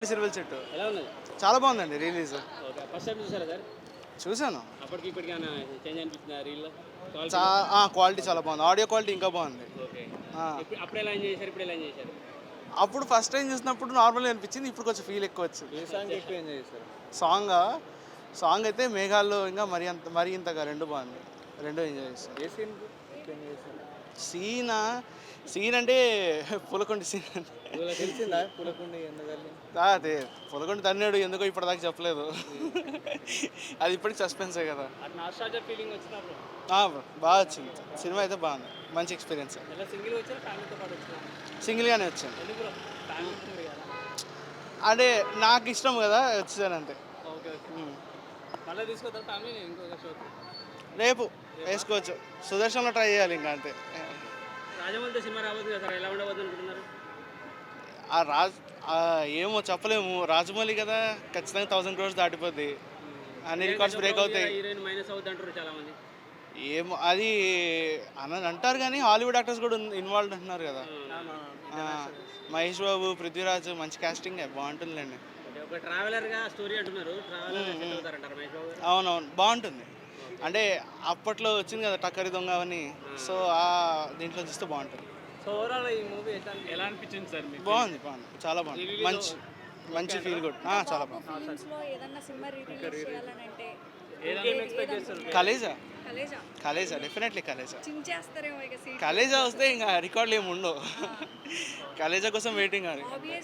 సిరివెల్ చెట్టు ఎలా ఉన్నది? చాలా బాగుందండి రిలీజ్. ఓకే. ఫస్ట్ టైం చూసారా సార్? చూశాను. అప్పటికి ఇప్పటికి ఏమైనా చేంజ్ అనిపించిందా రీల్‌లో? చా క్వాలిటీలో? క్వాలిటీ చాలా బాగుంది. ఆడియో క్వాలిటీ ఇంకా బాగుంది. ఓకే. ఆ, అప్పుడు ఎలా ఎంజాయ్ చేశారు? ఇప్పుడు ఎలా ఎంజాయ్ చేశారు? అప్పుడు ఫస్ట్ టైం చూసినప్పుడు నార్మల్గా అనిపించింది. ఇప్పుడు కొంచెం ఫీల్ ఎక్కువ వచ్చింది. ఏ సాంగ్ ఎక్కువ ఎంజాయ్ చేశారు? సాంగ్ సాంగ్ అయితే మేఘాల్లో ఇంకా మరీ ఇంతగా రెండు బాగుంది. రెండు ఎంజాయ్ చేస్తాను. ఏ సీన్ ఎక్కువ ఎంజాయ్ చేశారు? సీనా సీన్ అంటే పులకొండ సీన్. తెలిసిందా పులకుండి ఎందుకని? అదే పులకొండ తన్నాడు ఎందుకో ఇప్పటిదాకా చెప్పలేదు. అది ఇప్పటికి సస్పెన్సే కదా. అది నాస్టాల్జియా ఫీలింగ్ వచ్చిందా బ్రో? బాగా వచ్చింది. సినిమా అయితే బాగుంది. మంచి ఎక్స్పీరియన్స్. ఎలా సింగిల్‌గా వచ్చారా? ఫ్యామిలీతో పాటు వచ్చారా? సింగిల్గానే వచ్చాను. ఎందుకు బ్రో? ఫ్యామిలీ మూవీ కదా. అంటే నాకు ఇష్టం కదా వచ్చాను అంతే. ఓకే. ఓకే. మళ్ళీ తీసుకొద్దాం ఫ్యామిలీని ఇంకొక షోకి. రేపు వేసుకోవచ్చు. సుదర్శన్లో ట్రై చేయాలి ఇంకా అంతే. రాజమౌళితో సినిమా రాబోతుంది కదా సార్, ఎలా ఉండబోతుంది అనుకుంటున్నారు? ఆ రాజ్ ఏమో చెప్పలేము. రాజమౌళి కదా ఖచ్చితంగా 1000 crores దాటిపోద్ది. అన్ని రికార్డ్స్ బ్రేక్ అవుతాయి. హీరోయిన్ మైనస్ అవుద్ది అంటారు చాలా మంది. ఏమో అది అని అంటారు కానీ హాలీవుడ్ యాక్టర్స్ కూడా ఇన్వాల్వ్ అంటున్నారు కదా. మహేష్ బాబు, పృథ్వీరాజ్ మంచి కాస్టింగ్ బాగుంటుందిలేండి. అంటే ఒక ట్రావెలర్గా స్టోరీ అంటున్నారు. ట్రావెలర్ సెట్ అవుతారంటారు మహేష్ బాబు గారు. అవునవును బాగుంటుంది. అంటే అప్పట్లో వచ్చింది కదా టక్కరి దొంగ అవన్నీ. సో దీంట్లో చూస్తే బాగుంటుంది. సో ఓవరాల్ ఈ మూవీ ఎలా అనిపించింది సార్ మీకు? బాగుంది చాలా బాగుంది. మంచి ఫీల్ గుడ్. చాలా బాగుంది. ఫిల్మ్స్లో ఏదన్నా సినిమా రిలీజ్ చేయాలనంటే ఏం ఎక్స్పెక్ట్ చేస్తారు? కలేజా కలేజా డెఫినెట్లీ కలేజా. చించేస్తారేమో ఇక సీట్. కలేజా వస్తే ఇంకా రికార్డులు ఏమి ఉండవు. కలేజా కోసం వెయిటింగ్. ఆబ్వియస్లీ